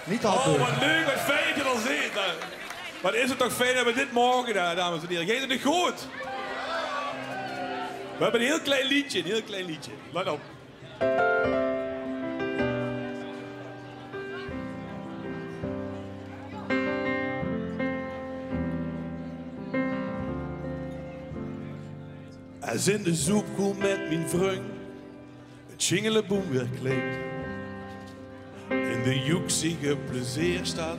Niet al. Oh, wat leuk, wat fijn dat je er zit. Wat is het toch fijn dat we dit mogen, dames en heren. Gaat het nog goed? We hebben een heel klein liedje, Let op. Als in de soepkoel met mijn vriend het jingeleboem weer klinkt. In de joeksige plezierstad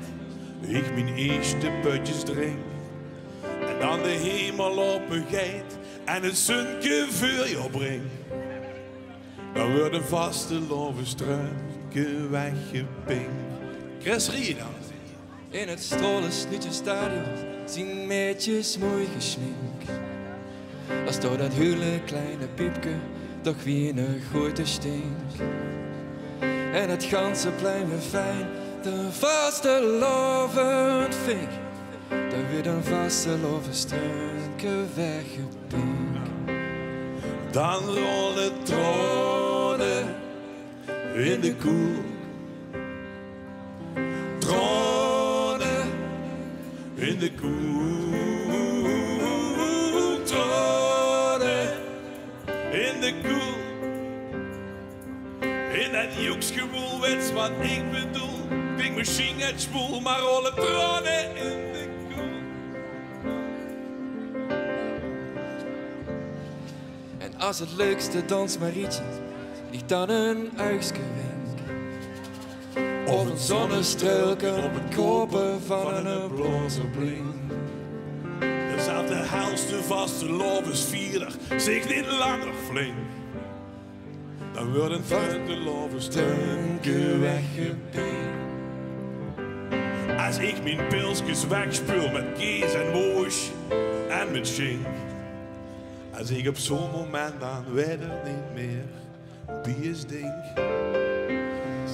ik mijn eerste putjes drink. En dan de hemel opgeet en het zonnetje voor je brengt. Dan wordt een vastelaovend struiken weggepinkt. Rieje dan. In het Stadion zien meisjes mooi geschminkt. Als door dat hele kleine piepje toch weer een grote stink. En het ganse plein weer fijn, de vastelaovend vink. Dan weer een vastelaovend struiken weggepinkt. Dan rollen Traone in de koel. Traone in de koel. Traone in de koel. In dat joeksgewoel weet wat ik bedoel. Klinkt misschien het spoel, maar rollen tranen in de koel. En als het leukste dansmarietje ligt dan een uigsgewink. Of een zonnestrelken op het kopen van een blozerblink. Dezelfde helste vastelovensvierder zich niet langer flink. Dan wordt een vastelaovend struiken weggepinkt. Als ik mijn pilsjes wegspul met kees en moos en met schink. Als ik op zo'n moment dan weet er niet meer wie is denk.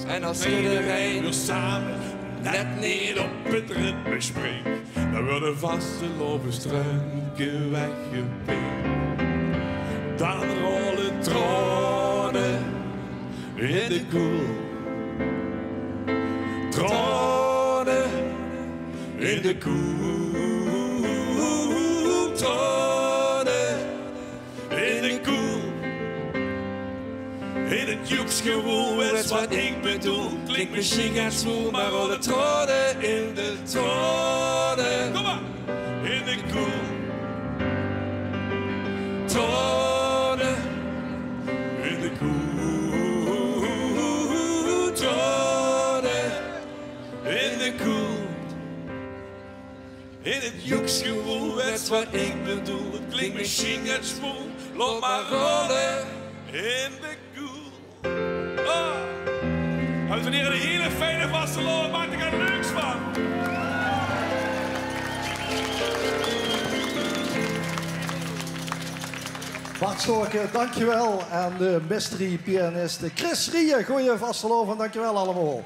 En als iedereen weer samen net niet op het ritme springt. Dan wordt een vastelaovend struiken weggepinkt. Dan rollen Traone in de koel. Traone in de koel. Traone in de koel. In het joeksgewoel is wat ik bedoel. Klinkt misschien het zwoel, maar rollen tranen in de tranen. Kom maar! In de koel. Tranen in de koel. Tranen in de koel. In het joeksgewoel is wat ik bedoel. Het klinkt misschien het zwoel, laat maar rollen in de koel. Oh. Dames en heren, een hele fijne vastelovend, maak er een leuks van. Bart Storcken, dankjewel. En de mystery pianist Rieje, goeie vastelovend, dankjewel allemaal.